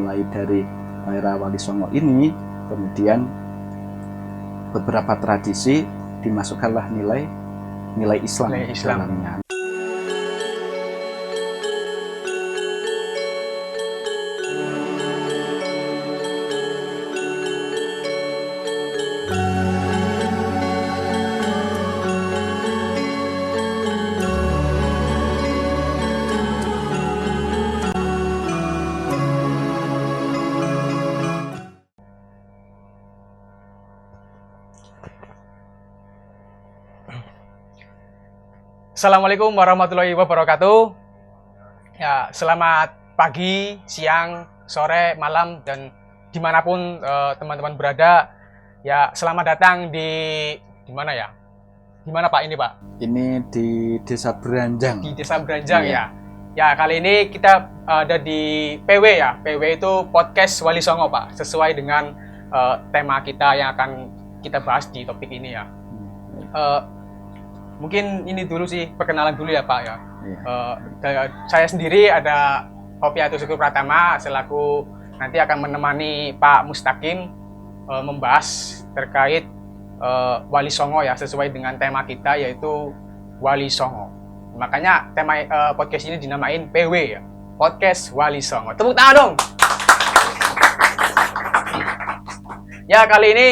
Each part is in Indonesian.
mulai dari era Wali Songo ini, kemudian beberapa tradisi dimasukkanlah nilai Islam dalamnya. Assalamualaikum warahmatullahi wabarakatuh. Ya, selamat pagi, siang, sore, malam, dan dimanapun teman-teman berada. Ya, selamat datang di mana ya? Di mana Pak ini Pak? Ini di Desa Beranjang. Di Desa Beranjang ya. Ya, kali ini kita ada di PW ya. PW itu podcast Wali Songo Pak. Sesuai dengan tema kita yang akan kita bahas di topik ini ya. Mungkin ini dulu sih, perkenalan dulu ya Pak ya. Saya sendiri ada Hoviatus Syukur Pratama, selaku nanti akan menemani Pak Mustaqim membahas terkait Wali Songo ya, sesuai dengan tema kita yaitu Wali Songo. Makanya tema podcast ini dinamain PW ya, Podcast Wali Songo. Tepuk tangan dong! Ya, kali ini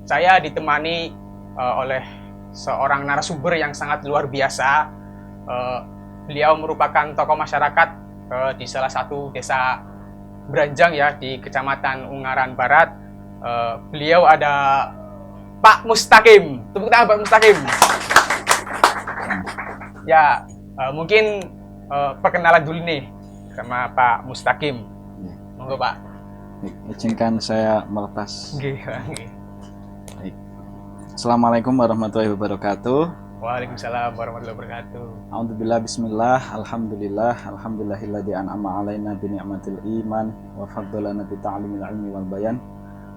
saya ditemani oleh seorang narasumber yang sangat luar biasa. Beliau merupakan tokoh masyarakat di salah satu desa Beranjang ya, di Kecamatan Ungaran Barat. Beliau ada Pak Mustaqim. Tepuk tangan Pak Mustaqim. Ya, mungkin perkenalan dulu nih sama Pak Mustaqim. Monggo Pak. Izinkan saya melepas. Baik. Assalamualaikum warahmatullahi wabarakatuh. Waalaikumsalam warahmatullahi wabarakatuh. Alhamdulillah, bismillah, alhamdulillah, alhamdulillahilladzi an'ama alaina bi ni'matil iman wa faddalana bi ta'limil ilmi wal bayan.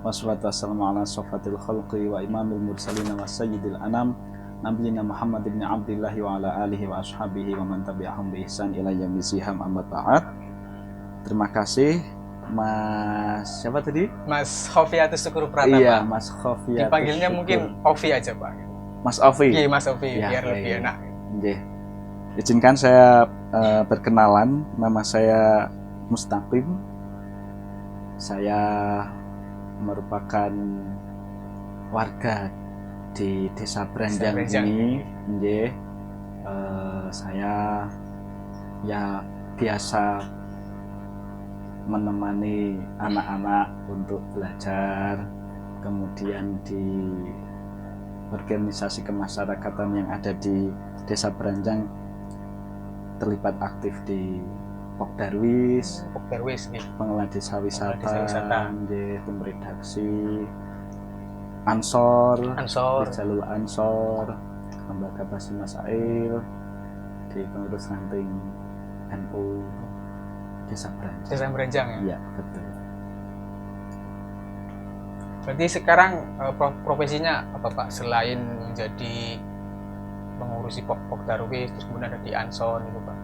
Wassalatu wassalamu ala safwatil khalqi wa imamil mursalin wa sayyidil anam nabiyina Muhammad ibn Abdillah wa ala alihi wa ashabihi wa man tabi'ahum bi ihsan ila yaumil qiyamah, amma ba'd. Terima kasih Mas, siapa tadi? Mas Hoviatus Syukur Pratama. Iya, Mas Hoviatus. Dipanggilnya Syukur. mungkin Ovi aja Pak. Mas Ovi. Iya, Mas Ovi, Ya, biar lebih enak. Izinkan saya perkenalan, nama saya Mustaqim. Saya merupakan warga di Desa Beranjang ini. Saya ya biasa menemani anak-anak untuk belajar, kemudian di organisasi kemasyarakatan yang ada di Desa Beranjang terlibat aktif di Pokdarwis, pengelola desa wisata, tim redaksi, Ansor, di jalur Ansor, lembaga Basim Masail, di pengurus ranting NU Desa Beranjang ya? Iya, betul. Berarti sekarang profesinya apa Pak? Selain menjadi mengurusi Pokdarwis, terus kemudian ada di Ansor gitu Pak?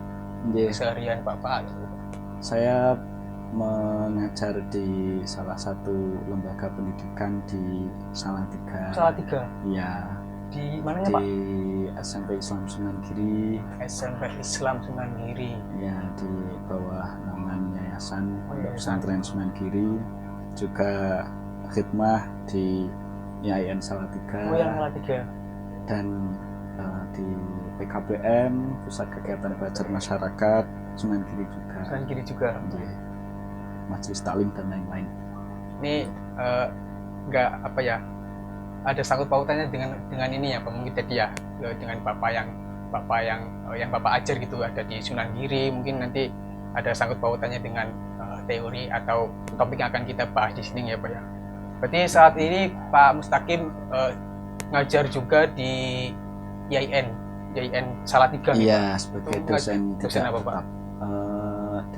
Seharian Bapak gitu Pak? Saya mengajar di salah satu lembaga pendidikan di Salatiga. Salatiga? Iya. Di mananya Pak? Di SMP Islam Sunan Giri. SMP Islam Sunan Giri. Ya, di bawah naungan Yayasan Pesantren Sunan Giri. Juga khidmah di YAIN Salatiga. Oh, yang Salatiga. Dan di PKBM, Pusat Kegiatan Belajar Masyarakat Sunan Giri juga. Sunan Giri juga. Majelis Taklim dan lain-lain. Ini enggak apa ya? Ada sangkut pautannya dengan ini ya Pak, mungkin tadi ya, dengan Bapak yang Bapak ajar gitu, ada di Sunan Giri, mungkin nanti ada sangkut pautannya dengan teori atau topik yang akan kita bahas di sini ya Pak ya. Berarti saat ini Pak Mustaqim ngajar juga di YAIN Salatiga. Iya, sebagai dosen apa Pak?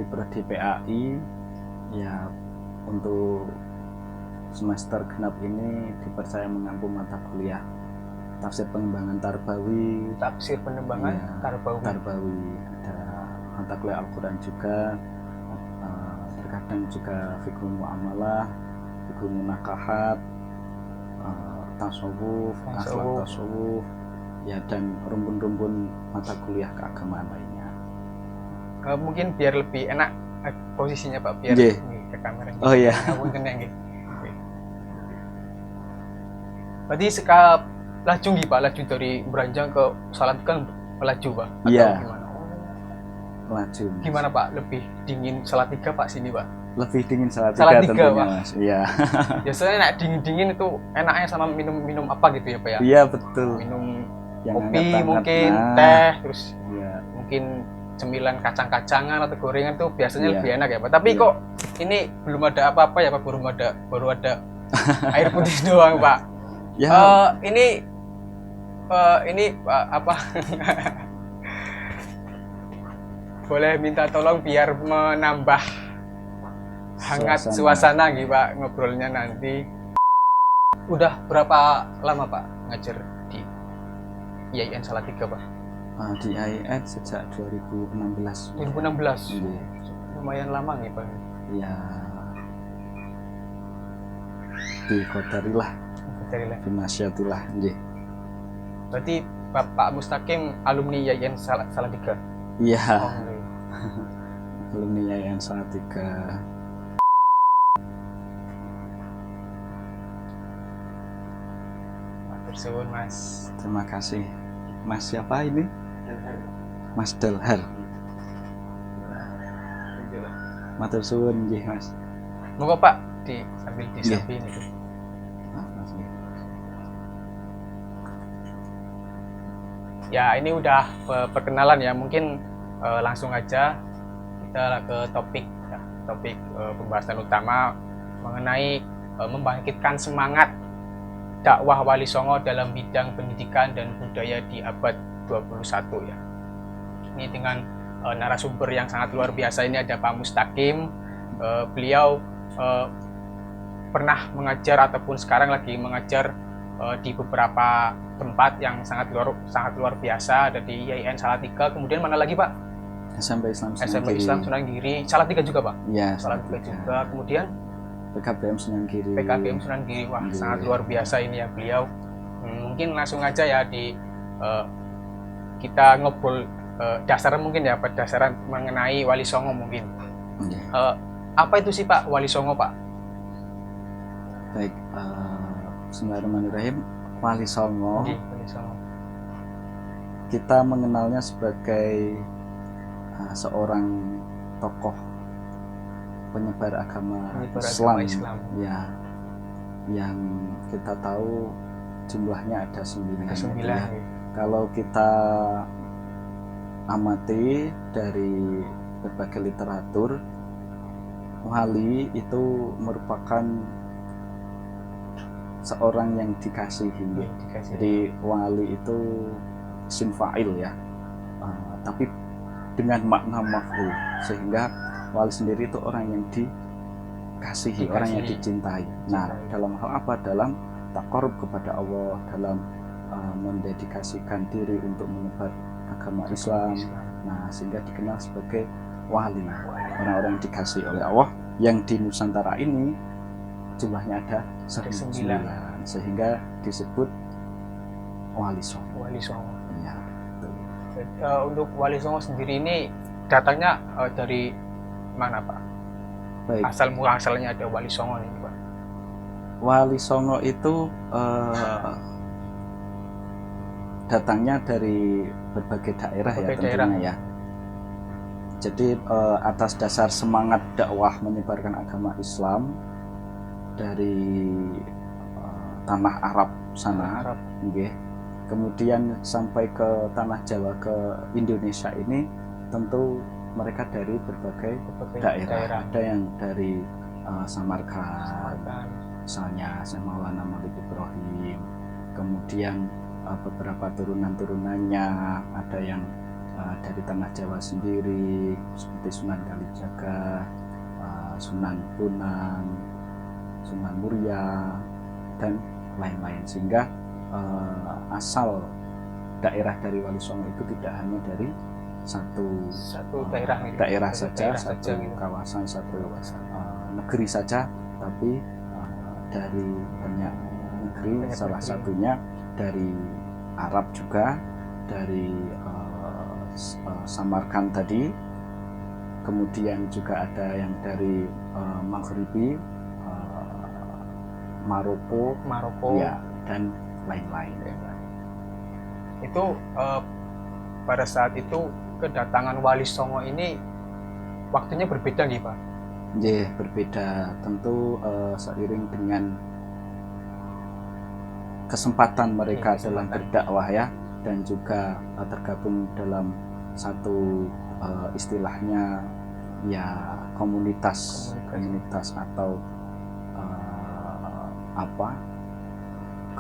Di Prodi PAI ya, untuk semester genap ini dipercaya mengampu mata kuliah tafsir pengembangan Tarbawi. Tarbawi. Ada mata kuliah Al-Quran juga, terkadang juga fikih muamalah, fikih munakahat, tasawuf, akhlak tasawuf, ya dan rumpun-rumpun mata kuliah keagamaan lainnya. Mungkin biar lebih enak posisinya Pak, biar Nggih. ke kamera. Oh iya. Ngapunten ya nggih. Berarti sekarang laju nggih Pak, laju dari Branjang ke Salatiga melaju Pak? Atau Iya. gimana? Laju. Gimana Pak? Lebih dingin Salatiga Pak sini Pak? Lebih dingin Salatiga Salatiga, tentunya Pak. Mas. Iya. Biasanya nek dingin-dingin itu enaknya sama minum apa gitu ya Pak ya? Iya betul. Minum Yang kopi hangat-hangat. mungkin, Nah, teh, terus Iya. mungkin cemilan kacang-kacangan atau gorengan tuh biasanya Iya. lebih enak ya Pak. Tapi Iya. kok ini belum ada apa-apa ya Pak, baru ada air putih doang Pak. Ya. Ini apa? Boleh minta tolong biar menambah hangat suasana gitu Pak ngobrolnya nanti. Udah berapa lama Pak ngajar di IAIN Salatiga Pak? Di IAIN sejak 2016. 2016. Iya. Lumayan lama nih Pak. Ya. Di Qadarilah, di Masyatilah, nggih. Berarti Bapak Mustaqim alumni IAIN Salatiga? Iya. Oh, okay. Alumni IAIN Salatiga. Tersuwun Mas. Terima kasih. Mas siapa ini? Mas Delhar. Matur suwun nggih Mas. Moga Pak sambil disiapin itu. Ya ini udah perkenalan ya, mungkin langsung aja kita ke topik pembahasan utama mengenai membangkitkan semangat dakwah Wali Songo dalam bidang pendidikan dan budaya di abad 21 ya. Ini dengan narasumber yang sangat luar biasa, ini ada Pak Mustaqim. Beliau pernah mengajar ataupun sekarang lagi mengajar di beberapa tempat yang sangat luar biasa, ada di IAIN Salatiga. Kemudian mana lagi Pak? SMP Islam Sunan Giri. Salatiga juga Pak? Iya, Salatiga juga. Kemudian PKBM Sunan Giri. Sunan Giri. Wah, sangat luar biasa ini ya beliau. Mungkin langsung aja ya kita ngobrol dasaran mungkin ya, dasaran mengenai Wali Songo mungkin. Apa itu sih Pak Wali Songo Pak? Baik, Bismillahirrahmanirrahim. Wali Songo, kita mengenalnya sebagai seorang tokoh penyebar agama Islam. Ya, yang kita tahu jumlahnya ada 9. Ya. Kalau kita amati dari berbagai literatur, wali itu merupakan seorang yang dikasihi. Jadi wali itu isim fa'il ya, tapi dengan makna maf'ul, sehingga wali sendiri itu orang yang dikasihi, orang yang dicintai. Nah, dalam hal apa? Dalam taqarrub kepada Allah, dalam mendedikasikan diri untuk menyebar agama Islam. Nah, sehingga dikenal sebagai wali, orang-orang yang dikasihi oleh Allah, yang di Nusantara ini jumlahnya ada 9, sehingga disebut Wali Songo. Ya, untuk Wali Songo sendiri ini datangnya dari mana Pak? Baik. Asalnya ada Wali Songo ini Pak. Wali Songo itu datangnya dari berbagai daerah ya tentunya ya. Jadi atas dasar semangat dakwah menyebarkan agama Islam dari tanah Arab sana, kemudian sampai ke tanah Jawa, ke Indonesia ini, tentu mereka dari berbagai daerah. Ada yang dari Samarkand, misalnya Maulana Malik Ibrahim, kemudian beberapa turunan-turunannya ada yang dari tanah Jawa sendiri seperti Sunan Kalijaga, Sunan Bonang, Sunan Muria, dan lain-lain, sehingga asal daerah dari Wali Songo itu tidak hanya dari satu daerah gitu. daerah Satu saja, daerah satu gitu. kawasan, satu Kawasan. negeri saja, tapi dari banyak negeri, Banyak salah negeri. satunya dari Arab juga, dari Samarkand tadi, kemudian juga ada yang dari Maghribi, Maroko, ya, dan lain-lain. Itu pada saat itu kedatangan Wali Songo ini waktunya berbeda nih Pak? Ya, berbeda. Tentu seiring dengan kesempatan mereka dalam berdakwah ya, dan juga tergabung dalam satu istilahnya ya komunitas atau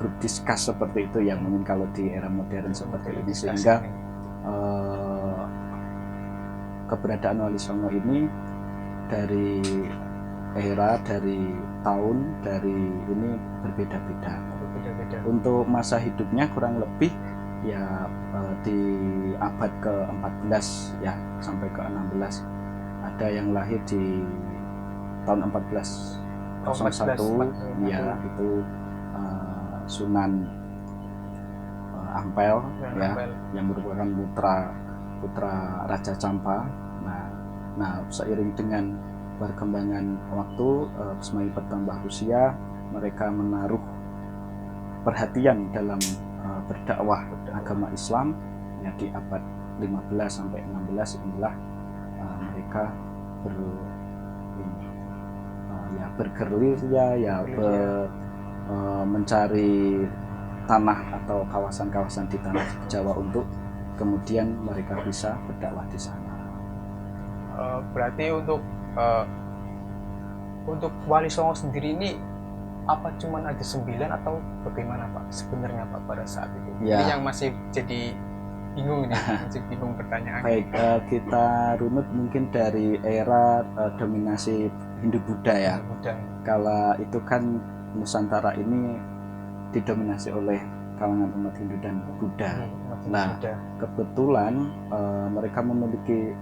grup diskus seperti itu ya, mungkin kalau di era modern seperti ini, sehingga keberadaan Wali Songo ini dari era, dari tahun, dari ini berbeda-beda. Untuk masa hidupnya kurang lebih ya di abad ke-14 ya sampai ke-16. Ada yang lahir di tahun 1401 ya, itu Sunan Ampel ya, yang merupakan putra Raja Campa. Nah, seiring dengan perkembangan waktu, semakin bertambah usia, mereka menaruh perhatian dalam berdakwah agama Islam ya, di abad 15 sampai 16 inilah mereka bergerilya ya, mencari tanah atau kawasan-kawasan di tanah Jawa untuk kemudian mereka bisa berdakwah di sana. Berarti untuk Wali Songo sendiri ini apa cuman ada 9 atau bagaimana Pak sebenarnya Pak pada saat itu? Ya. Ini yang masih jadi bingung nih, masih bingung pertanyaan. Baik, kita runut mungkin dari era dominasi Hindu-Buddha ya. Kala itu kan Nusantara ini didominasi oleh kalangan umat Hindu dan Buddha. Nah, kebetulan mereka memiliki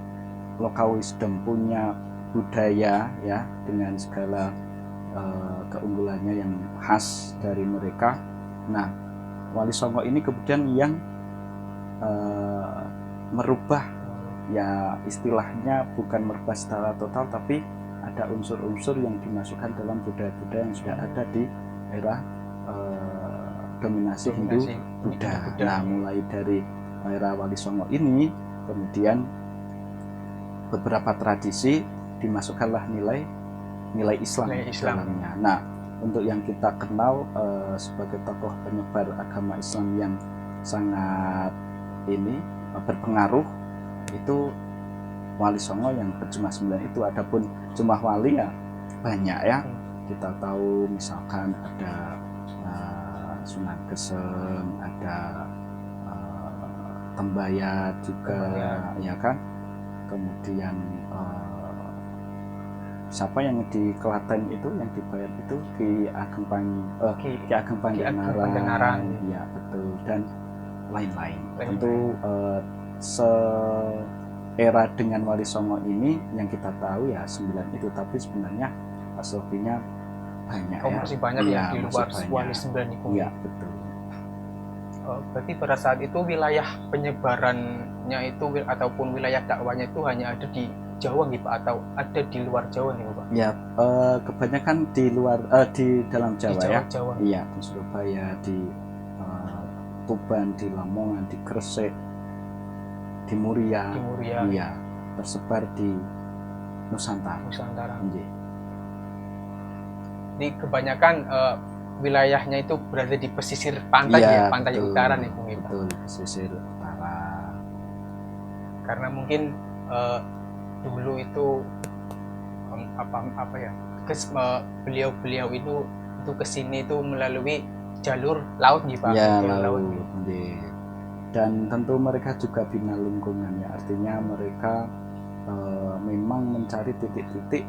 local wisdom, punya budaya ya, dengan segala keunggulannya yang khas dari mereka. Nah, Wali Songo ini kemudian yang merubah ya, istilahnya bukan merubah secara total, tapi ada unsur-unsur yang dimasukkan dalam budaya-budaya yang sudah ada di era dominasi Hindu-Buddha. Nah, mulai dari era Wali Songo ini, kemudian beberapa tradisi dimasukkanlah nilai Islam dalamnya. Nah, untuk yang kita kenal sebagai tokoh penyebar agama Islam yang sangat berpengaruh, itu Wali Songo yang berjumlah 9 itu. Adapun jumlah wali ya banyak ya. Kita tahu misalkan ada Sunan Geseng, ada Tembayat juga ya kan. Kemudian siapa yang di Klaten itu, yang dibayar itu Ki Ageng Pangenaran, ya betul, dan lain-lain. Tentu era dengan Wali Songo ini yang kita tahu ya 9 itu, tapi sebenarnya selebihnya banyak ya. Masih banyak ya, di luar Wali 9 itu. Iya, betul. Berarti pada saat itu wilayah penyebarannya itu ataupun wilayah dakwanya itu hanya ada di Jawa gitu Pak, atau ada di luar Jawa nih Pak? Ya, kebanyakan di dalam Jawa, di ya. Jawa. Iya, di Surabaya, di Tuban, di Lamongan, di Gresik, di Muria. Iya, tersebar di Nusantara. Jadi kebanyakan wilayahnya itu berada di pesisir pantai ya, pantai utara nih Bung. Betul, pesisir utara. Karena mungkin dulu itu beliau itu kesini itu melalui jalur laut nih Pak. Ya, laut. Dan tentu mereka juga bina lingkungan ya, artinya mereka memang mencari titik-titik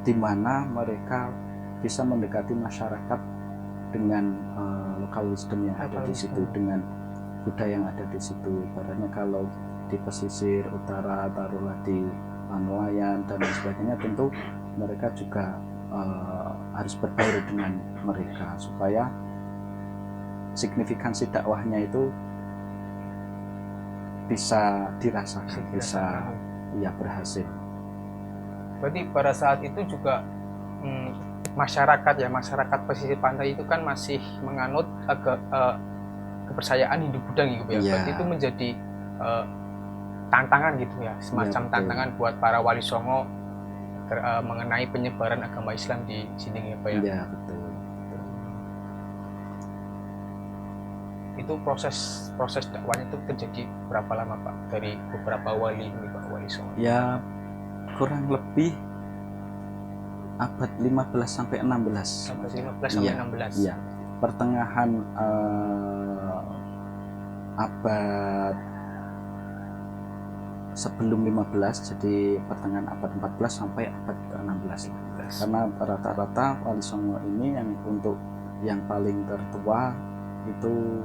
di mana mereka bisa mendekati masyarakat dengan local wisdom yang ada di situ, dengan budaya yang ada di situ. Ibaratnya kalau di pesisir utara, taruhlah di nelayan dan lain sebagainya, tentu mereka juga harus berbaur dengan mereka supaya signifikansi dakwahnya itu bisa dirasakan, bisa ya berhasil. Berarti pada saat itu juga masyarakat pesisir pantai itu kan masih menganut kepercayaan Hindu Buddha gitu ya. Berarti itu menjadi tantangan gitu ya, semacam tantangan buat para wali songo mengenai penyebaran agama Islam di sini ya Pak ya. Iya, betul. Itu proses dakwahnya itu terjadi berapa lama Pak, dari beberapa wali ini Pak, wali songo? Ya kurang lebih abad 15 sampai 16. Abad 15 sampai 16. Iya. Pertengahan abad sebelum 15, jadi pertengahan abad 14 sampai abad ke-16 lah. Karena rata-rata wali songo ini yang untuk yang paling tertua itu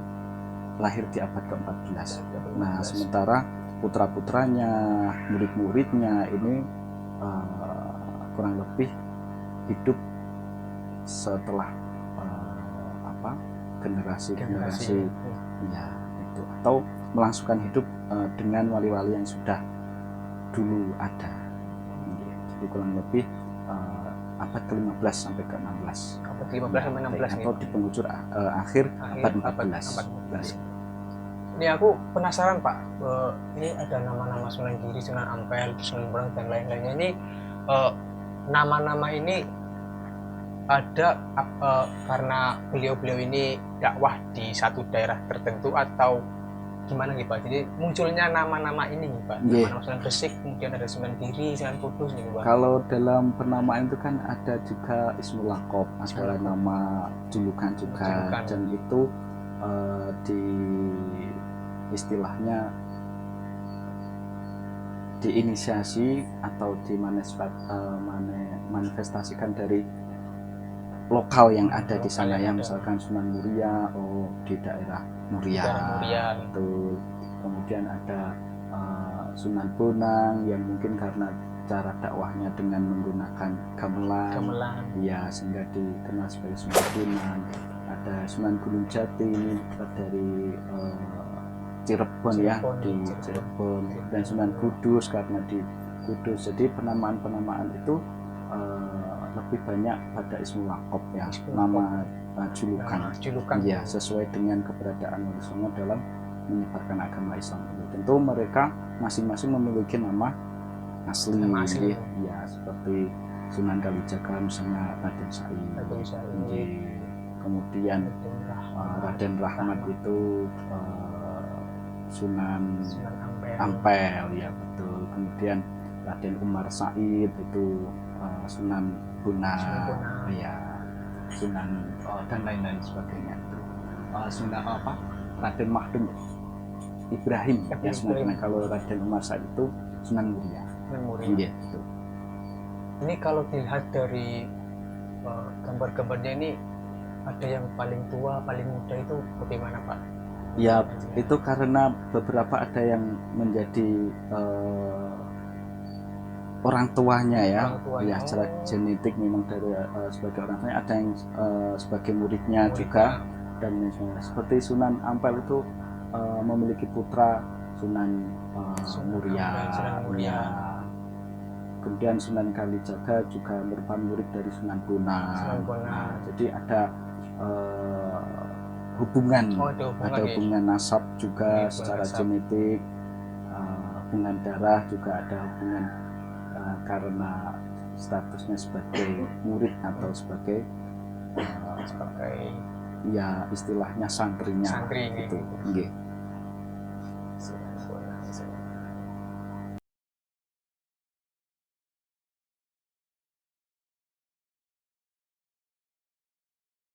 lahir di abad ke-14. Nah, sementara putra-putranya, murid-muridnya ini kurang lebih hidup setelah generasi ya itu, atau melangsungkan hidup dengan wali-wali yang sudah dulu ada. Jadi kurang lebih abad ke-15 sampai ke-16. Abad ke-15 sampai 16 atau di penghujung akhir abad 14. Ini aku penasaran Pak, ini ada nama-nama Sunan Giri, Sunan Ampel, Sunan Bonang dan lain-lainnya. Ini nama-nama ini ada karena beliau-beliau ini dakwah di satu daerah tertentu atau gimana nih Pak? Jadi munculnya nama-nama ini nih Pak, nama Sunan Gresik, kemudian ada Sunan Giri, Sunan Kudus nih Pak. Kalau dalam penamaan itu kan ada juga Ismul Laqab, adalah nama julukan juga, dan itu di istilahnya diinisiasi atau dimanifestasikan dari lokal yang ada di sana ya, misalkan Sunan Muria, di daerah Muria, betul. Kemudian ada Sunan Bonang yang mungkin karena cara dakwahnya dengan menggunakan gamelan, ya sehingga dikenal sebagai Sunan Bonang. Ada Sunan Gunung Jati ini dari Cirebon ya, di Cirebon, dan Sunan Kudus karena di Kudus. Jadi penamaan-penamaan itu lebih banyak pada Ismul Laqab ya, nama julukan ya, sesuai dengan keberadaan wali songo dalam menyebarkan agama Islam. Tentu mereka masing-masing memiliki nama asli. Ya, seperti Sunan Kalijaga misalnya Raden Said, kemudian Raden Rahmat itu Sunan Ampel ya, betul. Kemudian Raden Umar Said itu Sunan Bonang ya, Sunan dan lain-lain sebagainya itu. Sunan Raden Mahdum Ibrahim ya, Sunan Bonang. Kalau Raden Umar Said itu Sunan Muria. Iya, betul. Ini kalau dilihat dari gambar-gambarnya ini, ada yang paling tua, paling muda, itu bagaimana Pak? Ya, itu karena beberapa ada yang menjadi orang tuanya ya, secara genetik memang dari sebagai orang tuanya, ada yang sebagai muridnya juga, dan seperti Sunan Ampel itu memiliki putra Sunan Muria. Kemudian Sunan Kalijaga juga merupakan murid dari Sunan Bonang. Nah, jadi ada hubungan nasab juga secara genetik, hubungan darah juga ada hubungan karena statusnya sebagai murid atau sebagai ya istilahnya santrinya. Santri gitu.